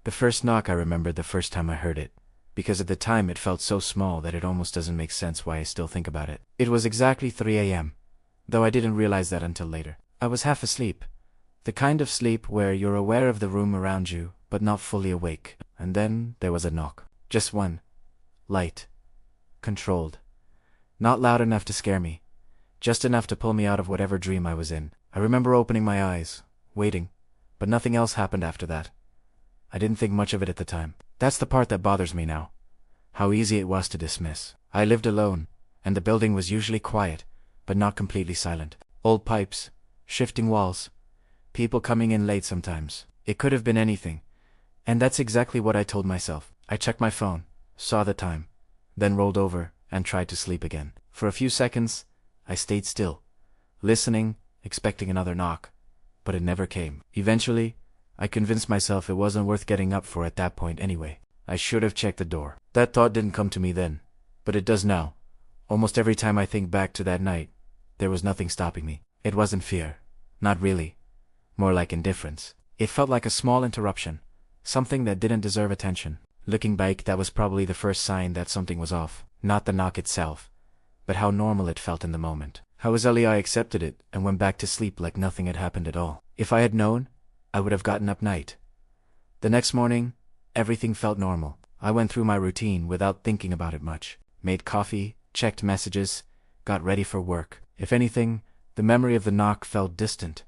The first knock I remembered the first time I heard it, because at the time it felt so small that it almost doesn't make sense why I still think about it. It was exactly 3 a.m., though I didn't realize that until later. I was half asleep, the kind of sleep where you're aware of the room around you, but not fully awake. And then there was a knock. Just one. Light. Controlled. Not loud enough to scare me, just enough to pull me out of whatever dream I was in. I remember opening my eyes, waiting, but nothing else happened after that. I didn't think much of it at the time. That's the part that bothers me now. How easy it was to dismiss. I lived alone, and the building was usually quiet, but not completely silent. Old pipes, shifting walls, people coming in late sometimes. It could have been anything, and that's exactly what I told myself. I checked my phone, saw the time, then rolled over and tried to sleep again. For a few seconds, I stayed still, listening, expecting another knock, but it never came. Eventually, I convinced myself it wasn't worth getting up for at that point anyway. I should have checked the door. That thought didn't come to me then, but it does now. Almost every time I think back to that night, there was nothing stopping me. It wasn't fear. Not really. More like indifference. It felt like a small interruption, something that didn't deserve attention. Looking back, that was probably the first sign that something was off. Not the knock itself, but how normal it felt in the moment. How easily I accepted it and went back to sleep like nothing had happened at all. If I had known, I would have gotten up night. The next morning, everything felt normal. I went through my routine without thinking about it much. Made coffee, checked messages, got ready for work. If anything, the memory of the knock felt distant,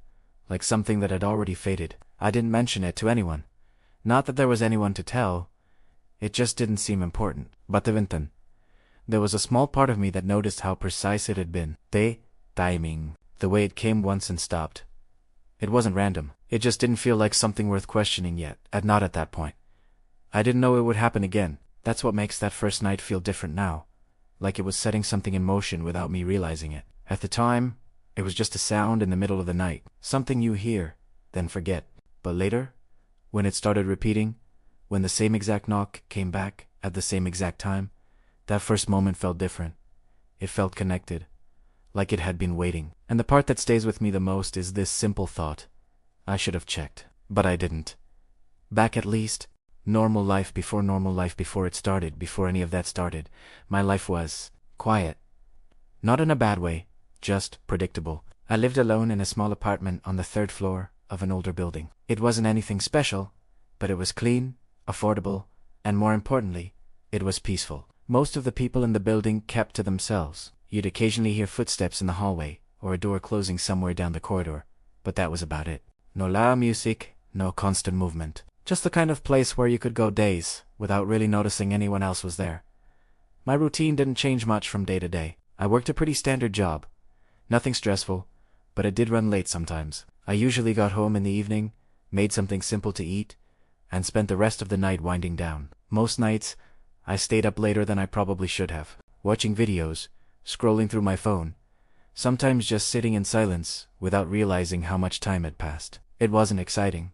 like something that had already faded. I didn't mention it to anyone. Not that there was anyone to tell. It just didn't seem important. But then, there was a small part of me that noticed how precise it had been. The timing. The way it came once and stopped. It wasn't random. It just didn't feel like something worth questioning yet, not at that point. I didn't know it would happen again. That's what makes that first night feel different now. Like it was setting something in motion without me realizing it. At the time, it was just a sound in the middle of the night. Something you hear, then forget. But later, when it started repeating, when the same exact knock came back at the same exact time, that first moment felt different. It felt connected, like it had been waiting. And the part that stays with me the most is this simple thought. I should have checked, but I didn't. Back at least, normal life before it started, before any of that started, my life was quiet. Not in a bad way, just predictable. I lived alone in a small apartment on the 3rd floor of an older building. It wasn't anything special, but it was clean, affordable, and more importantly, it was peaceful. Most of the people in the building kept to themselves. You'd occasionally hear footsteps in the hallway, or a door closing somewhere down the corridor, but that was about it. No loud music, no constant movement. Just the kind of place where you could go days without really noticing anyone else was there. My routine didn't change much from day to day. I worked a pretty standard job. Nothing stressful, but it did run late sometimes. I usually got home in the evening, made something simple to eat, and spent the rest of the night winding down. Most nights, I stayed up later than I probably should have, watching videos, scrolling through my phone, sometimes just sitting in silence without realizing how much time had passed. It wasn't exciting,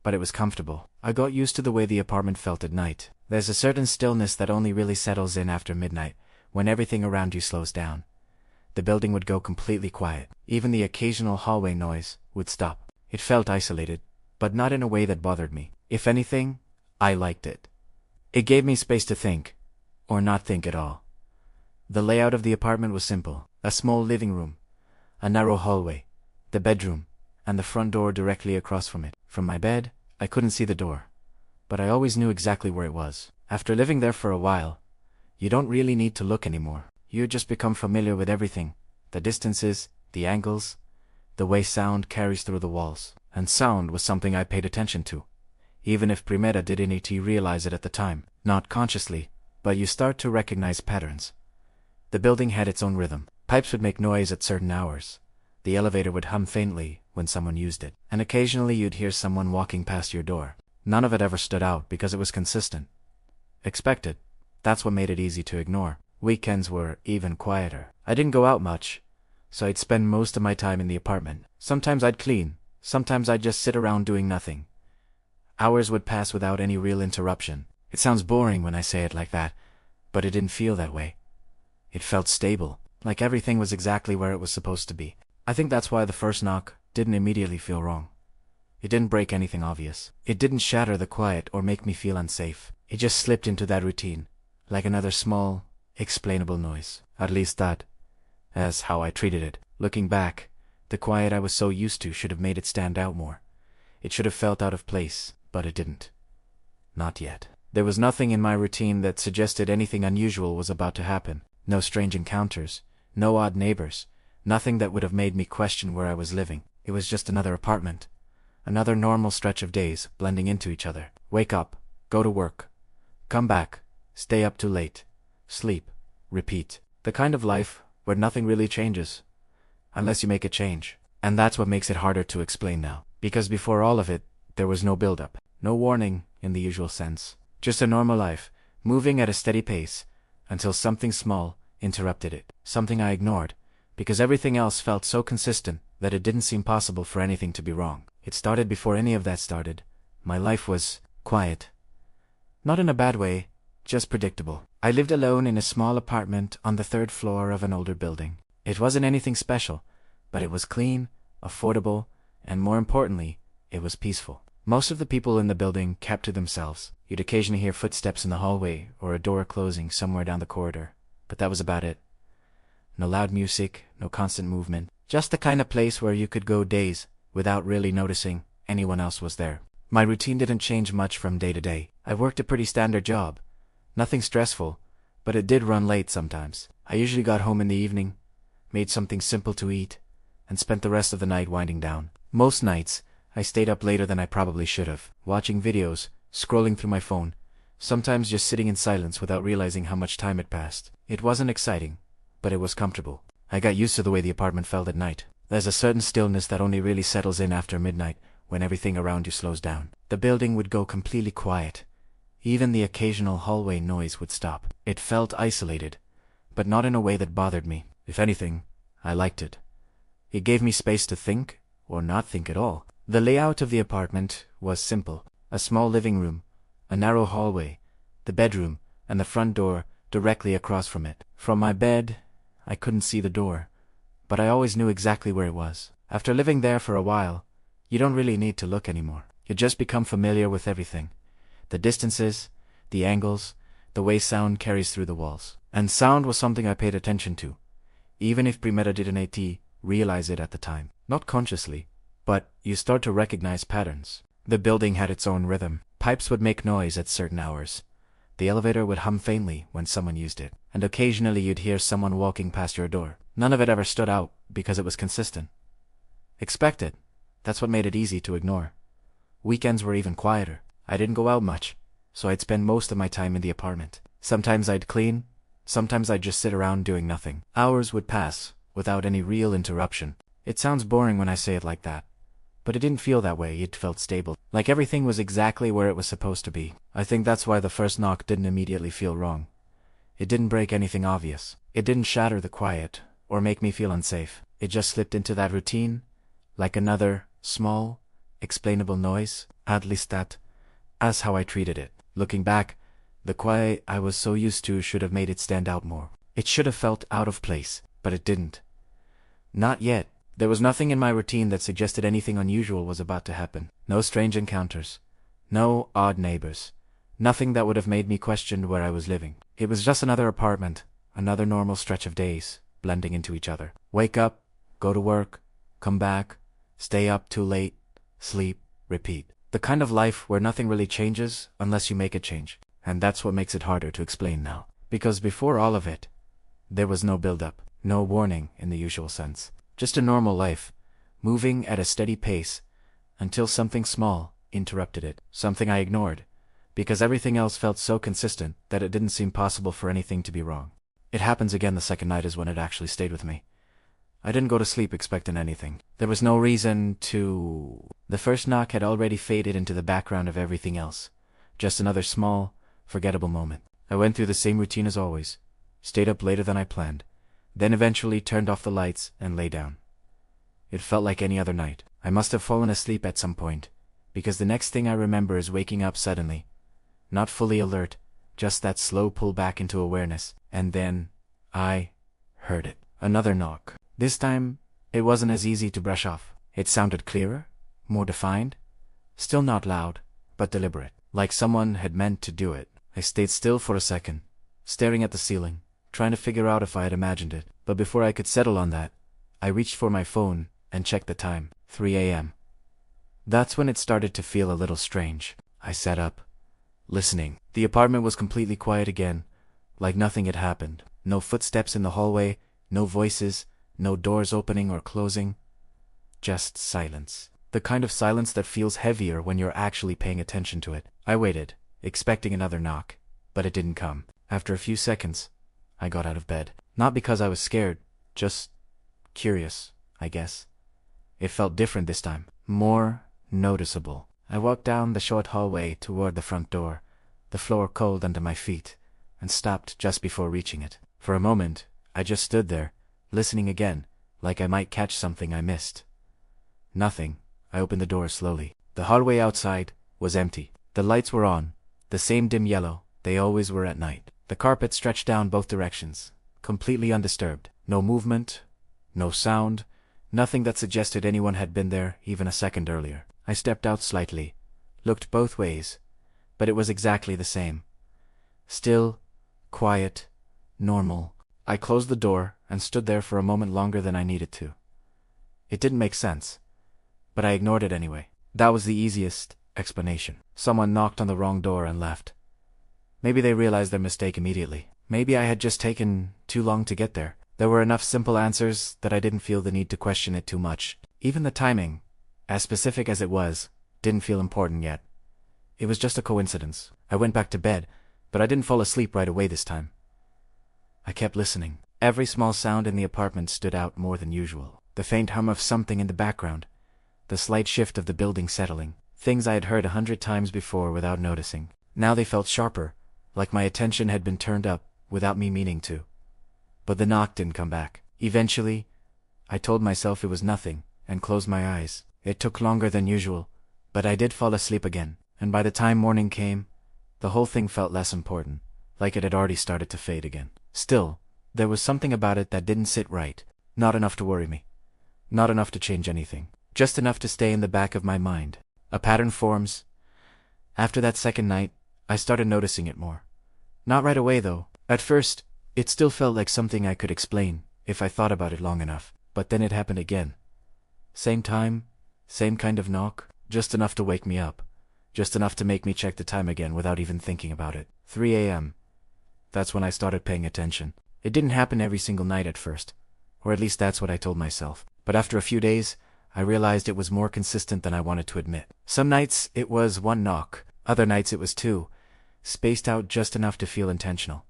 but it was comfortable. I got used to the way the apartment felt at night. There's a certain stillness that only really settles in after midnight, when everything around you slows down. The building would go completely quiet. Even the occasional hallway noise would stop. It felt isolated, but not in a way that bothered me. If anything, I liked it. It gave me space to think, or not think at all. The layout of the apartment was simple. A small living room, a narrow hallway, the bedroom, and the front door directly across from it. From my bed, I couldn't see the door, but I always knew exactly where it was. After living there for a while, you don't really need to look anymore. You just become familiar with everything, the distances, the angles, the way sound carries through the walls. And sound was something I paid attention to, even if Primera didn't realize it at the time. Not consciously, but you start to recognize patterns. The building had its own rhythm. Pipes would make noise at certain hours. The elevator would hum faintly when someone used it. And occasionally you'd hear someone walking past your door. None of it ever stood out because it was consistent. Expected. That's what made it easy to ignore. Weekends were even quieter. I didn't go out much, so I'd spend most of my time in the apartment. Sometimes I'd clean. Sometimes I'd just sit around doing nothing. Hours would pass without any real interruption. It sounds boring when I say it like that, but it didn't feel that way. It felt stable, like everything was exactly where it was supposed to be. I think that's why the first knock didn't immediately feel wrong. It didn't break anything obvious. It didn't shatter the quiet or make me feel unsafe. It just slipped into that routine, like another small, explainable noise. At least that's how I treated it. Looking back, the quiet I was so used to should have made it stand out more. It should have felt out of place, but it didn't. Not yet. There was nothing in my routine that suggested anything unusual was about to happen. No strange encounters, no odd neighbors, nothing that would have made me question where I was living. It was just another apartment. Another normal stretch of days blending into each other. Wake up, go to work, come back, stay up too late, sleep, repeat. The kind of life where nothing really changes, unless you make a change. And that's what makes it harder to explain now. Because before all of it, there was no build-up, no warning in the usual sense. Just a normal life, moving at a steady pace, until something small interrupted it. Something I ignored, because everything else felt so consistent that it didn't seem possible for anything to be wrong. It started before any of that started. My life was quiet. Not in a bad way, just predictable. I lived alone in a small apartment on the 3rd floor of an older building. It wasn't anything special, but it was clean, affordable, and more importantly, it was peaceful. Most of the people in the building kept to themselves. You'd occasionally hear footsteps in the hallway or a door closing somewhere down the corridor, but that was about it. No loud music, no constant movement. Just the kind of place where you could go days without really noticing anyone else was there. My routine didn't change much from day to day. I worked a pretty standard job. Nothing stressful, but it did run late sometimes. I usually got home in the evening, made something simple to eat, and spent the rest of the night winding down. Most nights, I stayed up later than I probably should have, watching videos, scrolling through my phone, sometimes just sitting in silence without realizing how much time had passed. It wasn't exciting, but it was comfortable. I got used to the way the apartment felt at night. There's a certain stillness that only really settles in after midnight, when everything around you slows down. The building would go completely quiet. Even the occasional hallway noise would stop. It felt isolated, but not in a way that bothered me. If anything, I liked it. It gave me space to think, or not think at all. The layout of the apartment was simple. A small living room, a narrow hallway, the bedroom, and the front door directly across from it. From my bed, I couldn't see the door, but I always knew exactly where it was. After living there for a while, you don't really need to look anymore. You just become familiar with everything. The distances, the angles, the way sound carries through the walls. And sound was something I paid attention to, even if premeditated realize it at the time. Not consciously, but you start to recognize patterns. The building had its own rhythm. Pipes would make noise at certain hours. The elevator would hum faintly when someone used it. And occasionally you'd hear someone walking past your door. None of it ever stood out because it was consistent. Expected. That's what made it easy to ignore. Weekends were even quieter. I didn't go out much, so I'd spend most of my time in the apartment. Sometimes I'd clean, sometimes I'd just sit around doing nothing. Hours would pass without any real interruption. It sounds boring when I say it like that, but it didn't feel that way. It felt stable, like everything was exactly where it was supposed to be. I think that's why the first knock didn't immediately feel wrong. It didn't break anything obvious. It didn't shatter the quiet or make me feel unsafe. It just slipped into that routine, like another small, explainable noise. At least that's how I treated it. Looking back, the quiet I was so used to should have made it stand out more. It should have felt out of place, but it didn't. Not yet. There was nothing in my routine that suggested anything unusual was about to happen. No strange encounters. No odd neighbors. Nothing that would have made me question where I was living. It was just another apartment, another normal stretch of days, blending into each other. Wake up, go to work, come back, stay up too late, sleep, repeat. The kind of life where nothing really changes unless you make a change. And that's what makes it harder to explain now. Because before all of it, there was no build-up, no warning in the usual sense. Just a normal life, moving at a steady pace, until something small interrupted it. Something I ignored, because everything else felt so consistent that it didn't seem possible for anything to be wrong. It happens again the second night is when it actually stayed with me. I didn't go to sleep expecting anything. There was no reason to... The first knock had already faded into the background of everything else. Just another small, forgettable moment. I went through the same routine as always. Stayed up later than I planned. Then eventually turned off the lights and lay down. It felt like any other night. I must have fallen asleep at some point, because the next thing I remember is waking up suddenly. Not fully alert, just that slow pull back into awareness. And then, I heard it. Another knock. This time, it wasn't as easy to brush off. It sounded clearer, more defined, Still not loud, but deliberate, like someone had meant to do it. I stayed still for a second, staring at the ceiling, trying to figure out if I had imagined it. But before I could settle on that, I reached for my phone and checked the time. 3 a.m. That's when it started to feel a little strange. I sat up, listening. The apartment was completely quiet again, like nothing had happened. No footsteps in the hallway, no voices, no doors opening or closing. Just silence. The kind of silence that feels heavier when you're actually paying attention to it. I waited, expecting another knock, but it didn't come. After a few seconds, I got out of bed. Not because I was scared, just curious, I guess. It felt different this time, more noticeable. I walked down the short hallway toward the front door, the floor cold under my feet, and stopped just before reaching it. For a moment, I just stood there, listening again, like I might catch something I missed. Nothing. I opened the door slowly. The hallway outside was empty. The lights were on, the same dim yellow they always were at night. The carpet stretched down both directions, completely undisturbed. No movement, no sound, nothing that suggested anyone had been there even a second earlier. I stepped out slightly, looked both ways, but it was exactly the same. Still, quiet, normal. I closed the door and stood there for a moment longer than I needed to. It didn't make sense, but I ignored it anyway. That was the easiest explanation. Someone knocked on the wrong door and left. Maybe they realized their mistake immediately. Maybe I had just taken too long to get there. There were enough simple answers that I didn't feel the need to question it too much. Even the timing, as specific as it was, didn't feel important yet. It was just a coincidence. I went back to bed, but I didn't fall asleep right away this time. I kept listening. Every small sound in the apartment stood out more than usual. The faint hum of something in the background, the slight shift of the building settling, things I had heard 100 times before without noticing. Now they felt sharper, like my attention had been turned up without me meaning to. But the knock didn't come back. Eventually, I told myself it was nothing and closed my eyes. It took longer than usual, but I did fall asleep again, and by the time morning came, the whole thing felt less important, like it had already started to fade again. Still, there was something about it that didn't sit right. Not enough to worry me. Not enough to change anything. Just enough to stay in the back of my mind. A pattern forms. After that second night, I started noticing it more. Not right away, though. At first, it still felt like something I could explain, if I thought about it long enough. But then it happened again. Same time, same kind of knock, just enough to wake me up. Just enough to make me check the time again without even thinking about it. 3 a.m. That's when I started paying attention. It didn't happen every single night at first, or at least that's what I told myself. But after a few days, I realized it was more consistent than I wanted to admit. Some nights it was one knock, other nights it was two, spaced out just enough to feel intentional.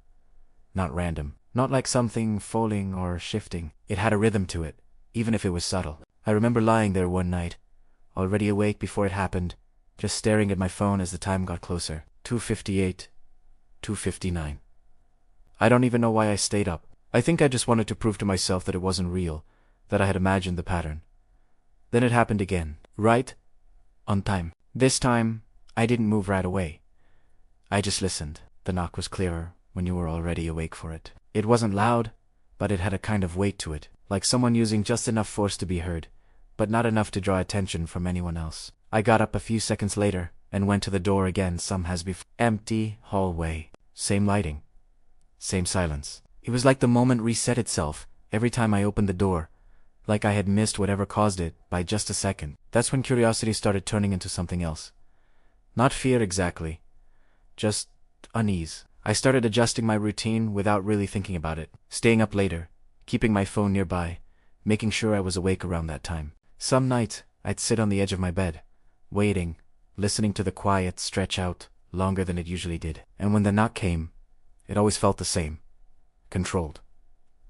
Not random, not like something falling or shifting. It had a rhythm to it, even if it was subtle. I remember lying there one night, already awake before it happened, just staring at my phone as the time got closer. 2:58, 2:59. I don't even know why I stayed up. I think I just wanted to prove to myself that it wasn't real, that I had imagined the pattern. Then it happened again, right on time. This time, I didn't move right away. I just listened. The knock was clearer when you were already awake for it. It wasn't loud, but it had a kind of weight to it, like someone using just enough force to be heard, but not enough to draw attention from anyone else. I got up a few seconds later and went to the door again, some as before. Empty hallway. Same lighting. Same silence. It was like the moment reset itself every time I opened the door, like I had missed whatever caused it by just a second. That's when curiosity started turning into something else. Not fear exactly, just unease. I started adjusting my routine without really thinking about it, staying up later, keeping my phone nearby, making sure I was awake around that time. Some nights, I'd sit on the edge of my bed, waiting, listening to the quiet stretch out longer than it usually did. And when the knock came, it always felt the same. Controlled.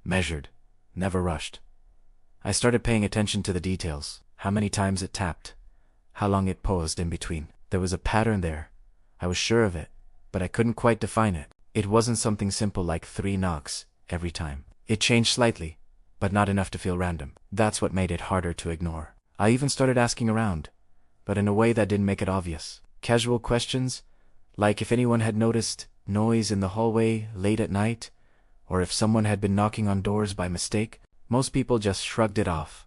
Measured. Never rushed. I started paying attention to the details. How many times it tapped. How long it paused in between. There was a pattern there. I was sure of it, but I couldn't quite define it. It wasn't something simple like 3 knocks every time. It changed slightly, but not enough to feel random. That's what made it harder to ignore. I even started asking around, but in a way that didn't make it obvious. Casual questions, like if anyone had noticed noise in the hallway late at night, or if someone had been knocking on doors by mistake. Most people just shrugged it off.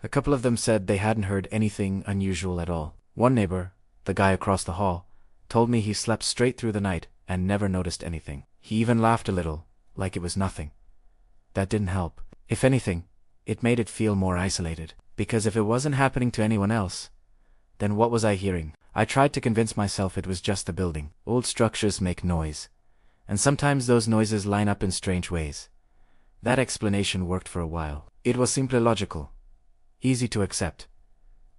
A couple of them said they hadn't heard anything unusual at all. One neighbor, the guy across the hall, told me he slept straight through the night and never noticed anything. He even laughed a little, like it was nothing. That didn't help. If anything, it made it feel more isolated, because if it wasn't happening to anyone else, then what was I hearing? I tried to convince myself it was just the building. Old structures make noise, and sometimes those noises line up in strange ways. That explanation worked for a while. It was simply logical, easy to accept,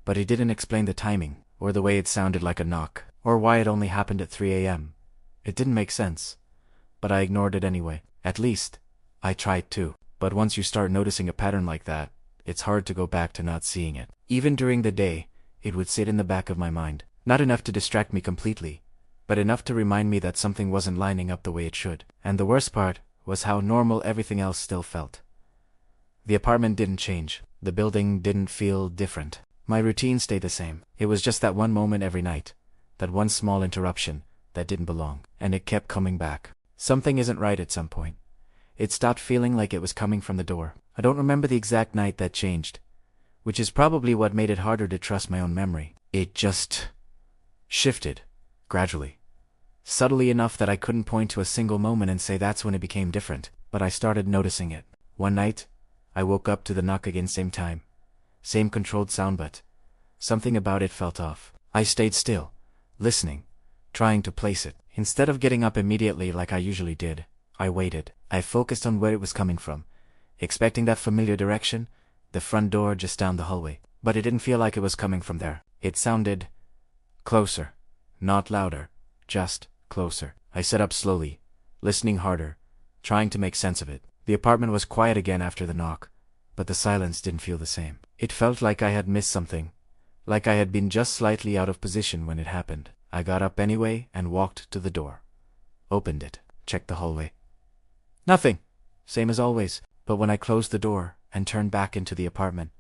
but it didn't explain the timing, or the way it sounded like a knock, or why it only happened at 3 a.m. It didn't make sense, but I ignored it anyway. At least, I tried to. But once you start noticing a pattern like that, it's hard to go back to not seeing it. Even during the day, it would sit in the back of my mind. Not enough to distract me completely, but enough to remind me that something wasn't lining up the way it should. And the worst part was how normal everything else still felt. The apartment didn't change. The building didn't feel different. My routine stayed the same. It was just that one moment every night, that one small interruption that didn't belong, and it kept coming back. Something isn't right at some point. It stopped feeling like it was coming from the door. I don't remember the exact night that changed, which is probably what made it harder to trust my own memory. It just shifted, gradually. Subtly enough that I couldn't point to a single moment and say that's when it became different, but I started noticing it. One night, I woke up to the knock again, same time. Same controlled sound, but something about it felt off. I stayed still, listening, trying to place it. Instead of getting up immediately like I usually did, I waited. I focused on where it was coming from, expecting that familiar direction, the front door just down the hallway. But it didn't feel like it was coming from there. It sounded closer, not louder, just closer. I sat up slowly, listening harder, trying to make sense of it. The apartment was quiet again after the knock, but the silence didn't feel the same. It felt like I had missed something, like I had been just slightly out of position when it happened. I got up anyway and walked to the door. Opened it, checked the hallway. Nothing. Same as always. But when I closed the door and turned back into the apartment,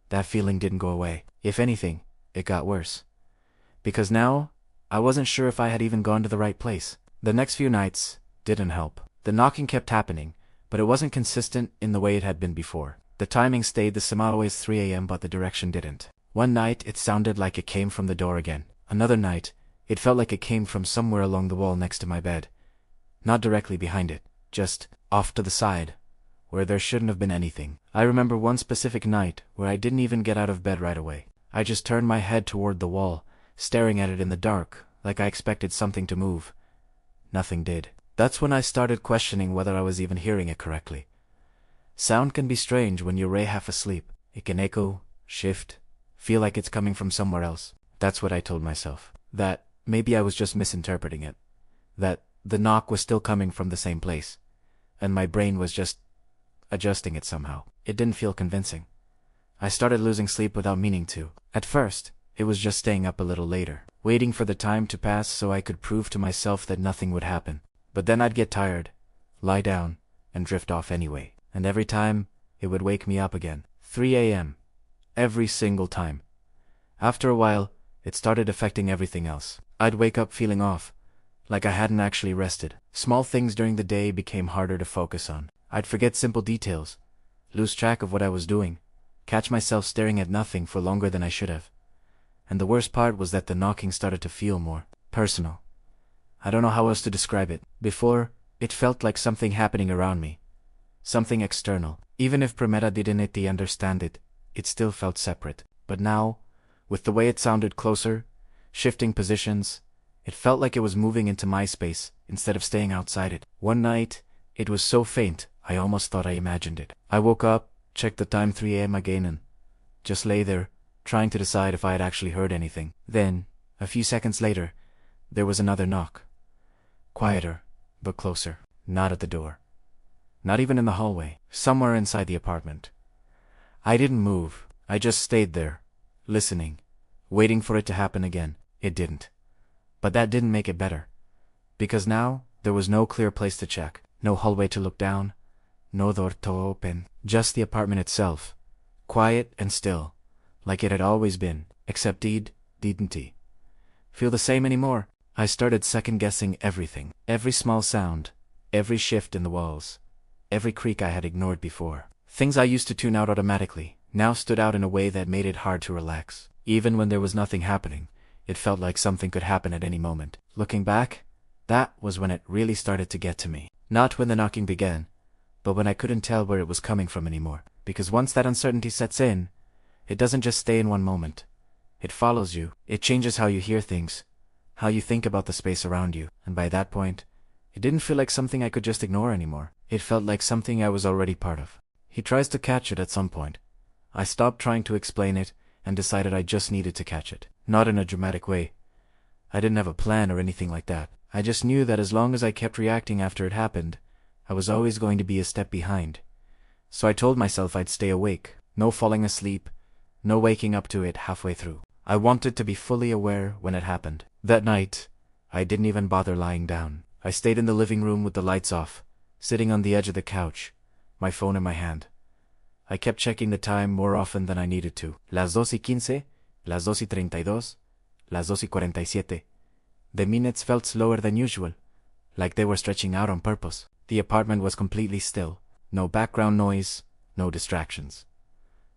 that feeling didn't go away. If anything, it got worse. Because now, I wasn't sure if I had even gone to the right place. The next few nights didn't help. The knocking kept happening, but it wasn't consistent in the way it had been before. The timing stayed the same, always 3 a.m., but the direction didn't. One night, it sounded like it came from the door again. Another night, it felt like it came from somewhere along the wall next to my bed. Not directly behind it, just off to the side, where there shouldn't have been anything. I remember one specific night where I didn't even get out of bed right away. I just turned my head toward the wall, staring at it in the dark, like I expected something to move. Nothing did. That's when I started questioning whether I was even hearing it correctly. Sound can be strange when you're half asleep. It can echo, shift, feel like it's coming from somewhere else. That's what I told myself. That maybe I was just misinterpreting it. That the knock was still coming from the same place, and my brain was just adjusting it somehow. It didn't feel convincing. I started losing sleep without meaning to. At first, it was just staying up a little later, waiting for the time to pass so I could prove to myself that nothing would happen. But then I'd get tired, lie down, and drift off anyway. And every time, it would wake me up again. 3 a.m. Every single time. After a while, it started affecting everything else. I'd wake up feeling off, like I hadn't actually rested. Small things during the day became harder to focus on. I'd forget simple details, lose track of what I was doing, catch myself staring at nothing for longer than I should have. And the worst part was that the knocking started to feel more personal. I don't know how else to describe it. Before, it felt like something happening around me. Something external. Even if Prometa didn't understand it, it still felt separate. But now, with the way it sounded closer, shifting positions, it felt like it was moving into my space instead of staying outside it. One night, it was so faint, I almost thought I imagined it. I woke up, checked the time, 3 a.m. again, and just lay there, trying to decide if I had actually heard anything. Then, a few seconds later, there was another knock. Quieter, but closer. Not at the door. Not even in the hallway. Somewhere inside the apartment. I didn't move. I just stayed there, listening, waiting for it to happen again. It didn't. But that didn't make it better. Because now, there was no clear place to check. No hallway to look down. No door to open. Just the apartment itself. Quiet and still. Like it had always been. Except didn't feel the same anymore. I started second-guessing everything. Every small sound. Every shift in the walls. Every creak I had ignored before. Things I used to tune out automatically now stood out in a way that made it hard to relax. Even when there was nothing happening, It felt like something could happen at any moment. Looking back, that was when it really started to get to me. Not when the knocking began, but when I couldn't tell where it was coming from anymore. Because once that uncertainty sets in, it doesn't just stay in one moment. It follows you. It changes how you hear things, how you think about the space around you. And by that point, it didn't feel like something I could just ignore anymore. It felt like something I was already part of. He tries to catch it at some point. I stopped trying to explain it and decided I just needed to catch it. Not in a dramatic way. I didn't have a plan or anything like that. I just knew that as long as I kept reacting after it happened, I was always going to be a step behind. So I told myself I'd stay awake. No falling asleep. No waking up to it halfway through. I wanted to be fully aware when it happened. That night, I didn't even bother lying down. I stayed in the living room with the lights off, sitting on the edge of the couch, my phone in my hand. I kept checking the time more often than I needed to. Las 2:15, las 2:32, las 2:47. The minutes felt slower than usual, like they were stretching out on purpose. The apartment was completely still. No background noise, no distractions.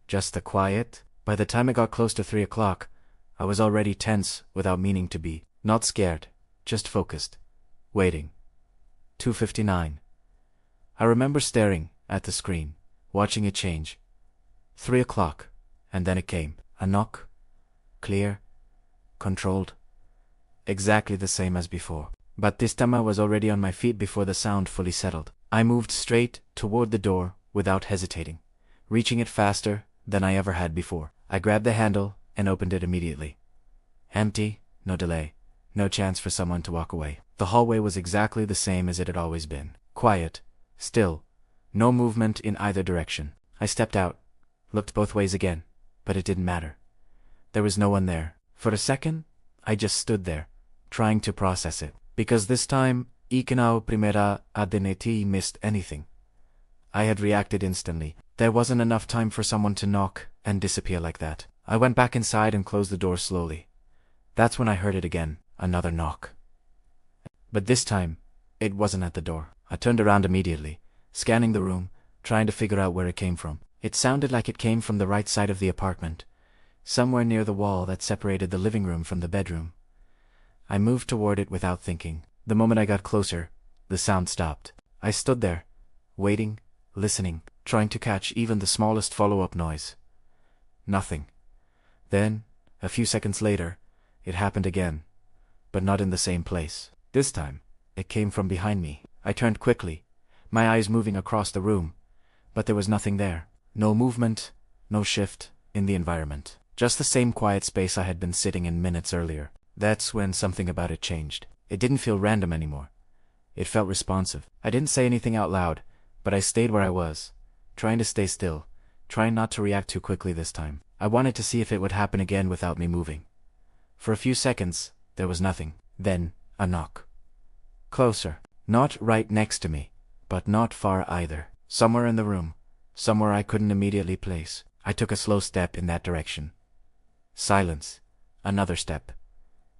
Just the quiet. By the time it got close to 3 o'clock, I was already tense without meaning to be. Not scared, just focused. Waiting. 2:59. I remember staring at the screen, watching it change. 3 o'clock, and then it came. A knock. Clear. Controlled. Exactly the same as before. But this time I was already on my feet before the sound fully settled. I moved straight toward the door without hesitating, reaching it faster than I ever had before. I grabbed the handle and opened it immediately. Empty, no delay, no chance for someone to walk away. The hallway was exactly the same as it had always been. Quiet, still, no movement in either direction. I stepped out, looked both ways again, but it didn't matter. There was no one there. For a second, I just stood there, trying to process it. Because this time, Ikenao Primera Adeneti missed anything. I had reacted instantly. There wasn't enough time for someone to knock and disappear like that. I went back inside and closed the door slowly. That's when I heard it again, another knock. But this time, it wasn't at the door. I turned around immediately, scanning the room, trying to figure out where it came from. It sounded like it came from the right side of the apartment, somewhere near the wall that separated the living room from the bedroom. I moved toward it without thinking. The moment I got closer, the sound stopped. I stood there, waiting, listening, trying to catch even the smallest follow-up noise. Nothing. Then, a few seconds later, it happened again, but not in the same place. This time, it came from behind me. I turned quickly, my eyes moving across the room, but there was nothing there. No movement, no shift in the environment. Just the same quiet space I had been sitting in minutes earlier. That's when something about it changed. It didn't feel random anymore. It felt responsive. I didn't say anything out loud, but I stayed where I was, trying to stay still, trying not to react too quickly this time. I wanted to see if it would happen again without me moving. For a few seconds, there was nothing. Then, a knock. Closer. Not right next to me, but not far either. Somewhere in the room, somewhere I couldn't immediately place. I took a slow step in that direction. Silence. Another step.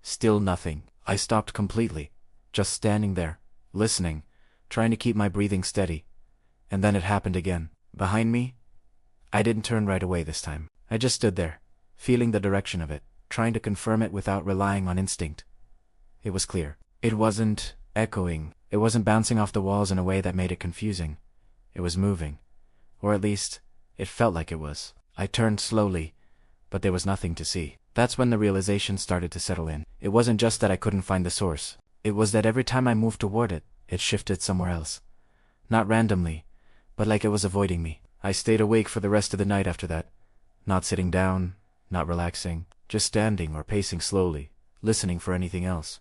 Still nothing. I stopped completely, just standing there, listening, trying to keep my breathing steady. And then it happened again. Behind me? I didn't turn right away this time. I just stood there, feeling the direction of it, trying to confirm it without relying on instinct. It was clear. It wasn't echoing. It wasn't bouncing off the walls in a way that made it confusing. It was moving. Or at least, it felt like it was. I turned slowly, but there was nothing to see. That's when the realization started to settle in. It wasn't just that I couldn't find the source. It was that every time I moved toward it, it shifted somewhere else. Not randomly, but like it was avoiding me. I stayed awake for the rest of the night after that. Not sitting down, not relaxing, just standing or pacing slowly, listening for anything else.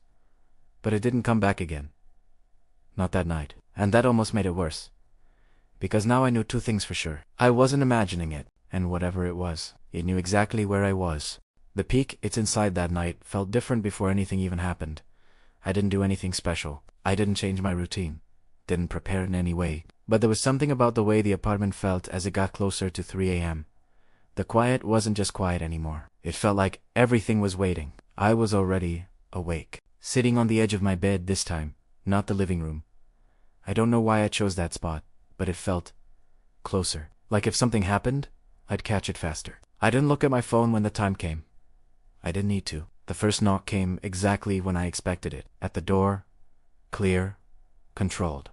But it didn't come back again. Not that night. And that almost made it worse. Because now I knew two things for sure. I wasn't imagining it, and whatever it was, it knew exactly where I was. The peak it's inside that night felt different before anything even happened. I didn't do anything special. I didn't change my routine. Didn't prepare in any way. But there was something about the way the apartment felt as it got closer to 3 a.m. The quiet wasn't just quiet anymore. It felt like everything was waiting. I was already awake. Sitting on the edge of my bed this time, not the living room. I don't know why I chose that spot, but it felt closer. Like if something happened, I'd catch it faster. I didn't look at my phone when the time came. I didn't need to. The first knock came exactly when I expected it. At the door, clear, controlled.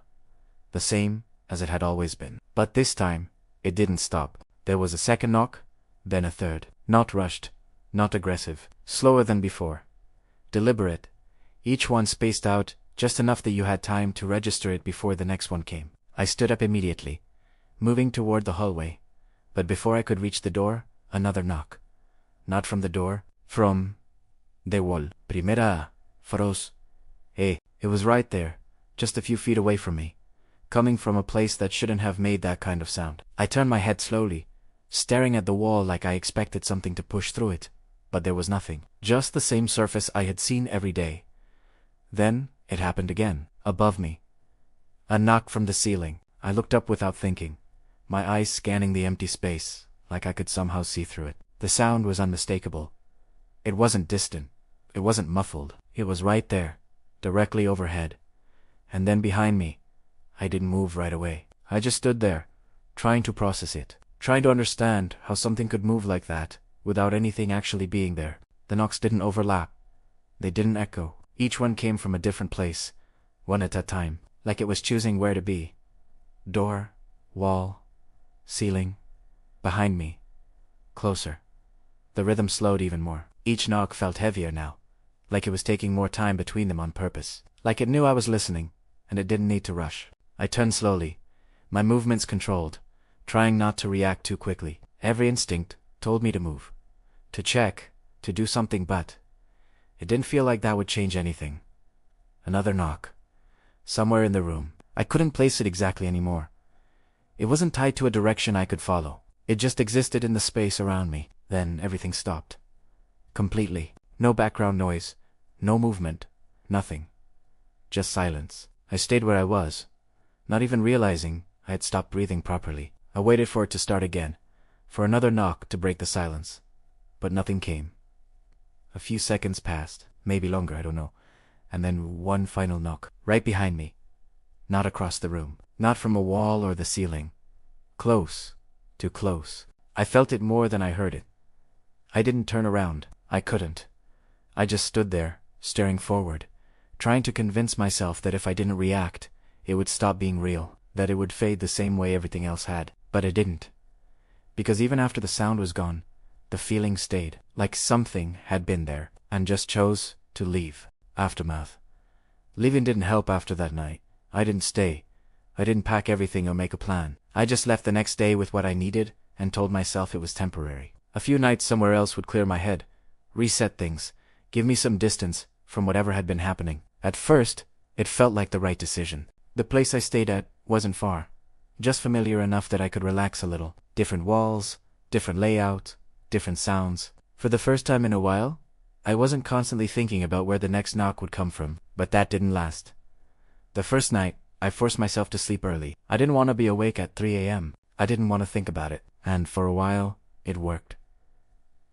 The same as it had always been. But this time, it didn't stop. There was a second knock, then a third. Not rushed, not aggressive, slower than before. Deliberate, each one spaced out just enough that you had time to register it before the next one came. I stood up immediately, moving toward the hallway, but before I could reach the door, another knock. Not from the door, from the wall. Primera, Faros. It was right there, just a few feet away from me, coming from a place that shouldn't have made that kind of sound. I turned my head slowly, staring at the wall like I expected something to push through it, but there was nothing. Just the same surface I had seen every day. Then, it happened again, above me. A knock from the ceiling. I looked up without thinking, my eyes scanning the empty space, like I could somehow see through it. The sound was unmistakable. It wasn't distant. It wasn't muffled. It was right there, directly overhead. And then behind me. I didn't move right away. I just stood there, trying to process it, trying to understand how something could move like that, without anything actually being there. The knocks didn't overlap. They didn't echo. Each one came from a different place, one at a time, like it was choosing where to be. Door, wall, ceiling, behind me, closer. The rhythm slowed even more. Each knock felt heavier now, like it was taking more time between them on purpose, like it knew I was listening, and it didn't need to rush. I turned slowly, my movements controlled, trying not to react too quickly. Every instinct told me to move, to check, to do something, but it didn't feel like that would change anything. Another knock. Somewhere in the room. I couldn't place it exactly anymore. It wasn't tied to a direction I could follow. It just existed in the space around me. Then everything stopped. Completely. No background noise. No movement. Nothing. Just silence. I stayed where I was, not even realizing I had stopped breathing properly. I waited for it to start again, for another knock to break the silence. But nothing came. A few seconds passed, maybe longer, I don't know, and then one final knock, right behind me. Not across the room, not from a wall or the ceiling. Close, too close. I felt it more than I heard it. I didn't turn around, I couldn't. I just stood there, staring forward, trying to convince myself that if I didn't react, it would stop being real, that it would fade the same way everything else had. But it didn't. Because even after the sound was gone, the feeling stayed, like something had been there, and just chose to leave. Aftermath. Leaving didn't help after that night. I didn't stay. I didn't pack everything or make a plan. I just left the next day with what I needed, and told myself it was temporary. A few nights somewhere else would clear my head, reset things, give me some distance from whatever had been happening. At first, it felt like the right decision. The place I stayed at wasn't far, just familiar enough that I could relax a little. Different walls, different layout, different sounds. For the first time in a while, I wasn't constantly thinking about where the next knock would come from, but that didn't last. The first night, I forced myself to sleep early. I didn't want to be awake at 3 a.m. I didn't want to think about it, and for a while, it worked.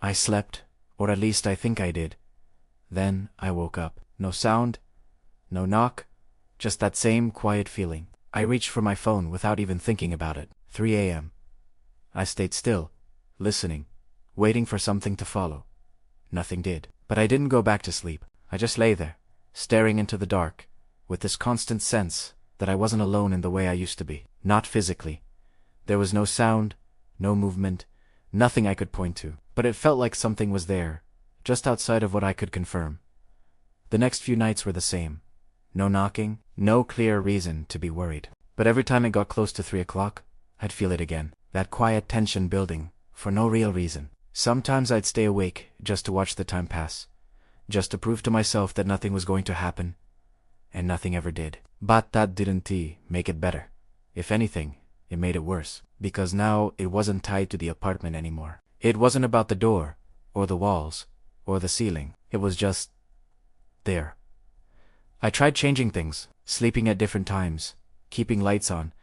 I slept, or at least I think I did. Then I woke up. No sound, no knock, just that same quiet feeling. I reached for my phone without even thinking about it. 3 a.m. I stayed still, listening, waiting for something to follow. Nothing did. But I didn't go back to sleep. I just lay there, staring into the dark, with this constant sense that I wasn't alone in the way I used to be. Not physically. There was no sound, no movement, nothing I could point to. But it felt like something was there, just outside of what I could confirm. The next few nights were the same. No knocking, no clear reason to be worried. But every time it got close to 3 o'clock, I'd feel it again. That quiet tension building, for no real reason. Sometimes I'd stay awake just to watch the time pass, just to prove to myself that nothing was going to happen, and nothing ever did. But that didn't make it better. If anything, it made it worse, because now it wasn't tied to the apartment anymore. It wasn't about the door, or the walls, or the ceiling. It was just there. I tried changing things, sleeping at different times, keeping lights on,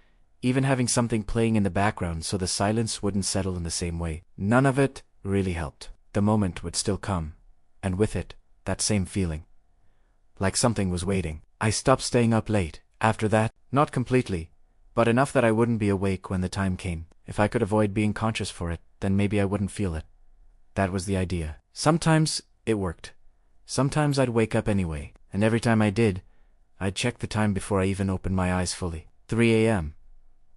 even having something playing in the background so the silence wouldn't settle in the same way. None of it really helped. The moment would still come, and with it, that same feeling. Like something was waiting. I stopped staying up late. After that, not completely, but enough that I wouldn't be awake when the time came. If I could avoid being conscious for it, then maybe I wouldn't feel it. That was the idea. Sometimes it worked. Sometimes I'd wake up anyway, and every time I did, I'd check the time before I even opened my eyes fully. 3 a.m.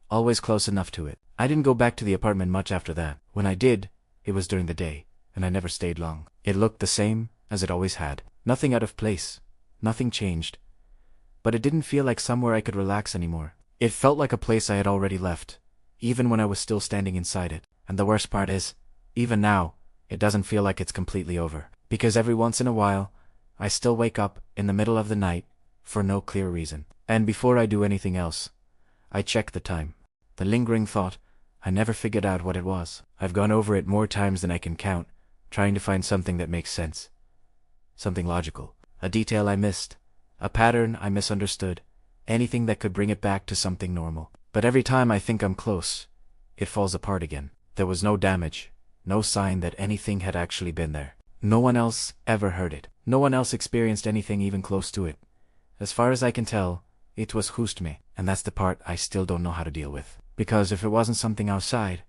Always close enough to it. I didn't go back to the apartment much after that. When I did, it was during the day, and I never stayed long. It looked the same as it always had. Nothing out of place. Nothing changed. But it didn't feel like somewhere I could relax anymore. It felt like a place I had already left, even when I was still standing inside it. And the worst part is, even now, it doesn't feel like it's completely over. Because every once in a while, I still wake up in the middle of the night for no clear reason. And before I do anything else, I check the time. The lingering thought, I never figured out what it was. I've gone over it more times than I can count, trying to find something that makes sense. Something logical. A detail I missed. A pattern I misunderstood. Anything that could bring it back to something normal. But every time I think I'm close, it falls apart again. There was no damage. No sign that anything had actually been there. No one else ever heard it. No one else experienced anything even close to it. As far as I can tell, it was just me, and that's the part I still don't know how to deal with. Because if it wasn't something outside,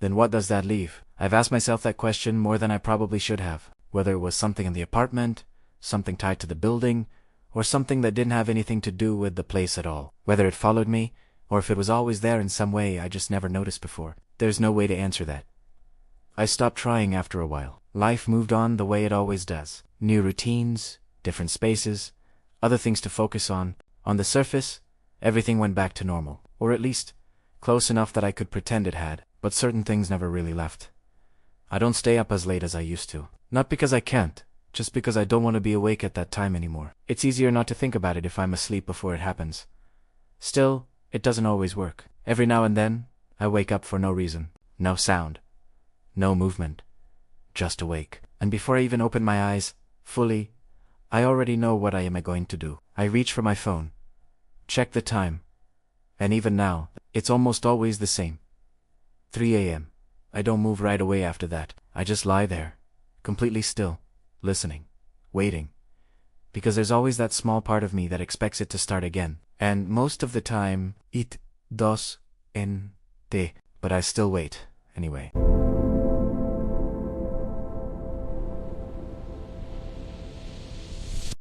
then what does that leave? I've asked myself that question more than I probably should have. Whether it was something in the apartment, something tied to the building, or something that didn't have anything to do with the place at all. Whether it followed me, or if it was always there in some way I just never noticed before. There's no way to answer that. I stopped trying after a while. Life moved on the way it always does. New routines, different spaces, other things to focus on. On the surface, everything went back to normal. Or at least, close enough that I could pretend it had. But certain things never really left. I don't stay up as late as I used to. Not because I can't, just because I don't want to be awake at that time anymore. It's easier not to think about it if I'm asleep before it happens. Still, it doesn't always work. Every now and then, I wake up for no reason. No sound. No movement. Just awake. And before I even open my eyes, fully, I already know what I am going to do. I reach for my phone. Check the time. And even now, it's almost always the same. 3 a.m. I don't move right away after that. I just lie there, completely still, listening, waiting. Because there's always that small part of me that expects it to start again. And most of the time, it does. But I still wait, anyway.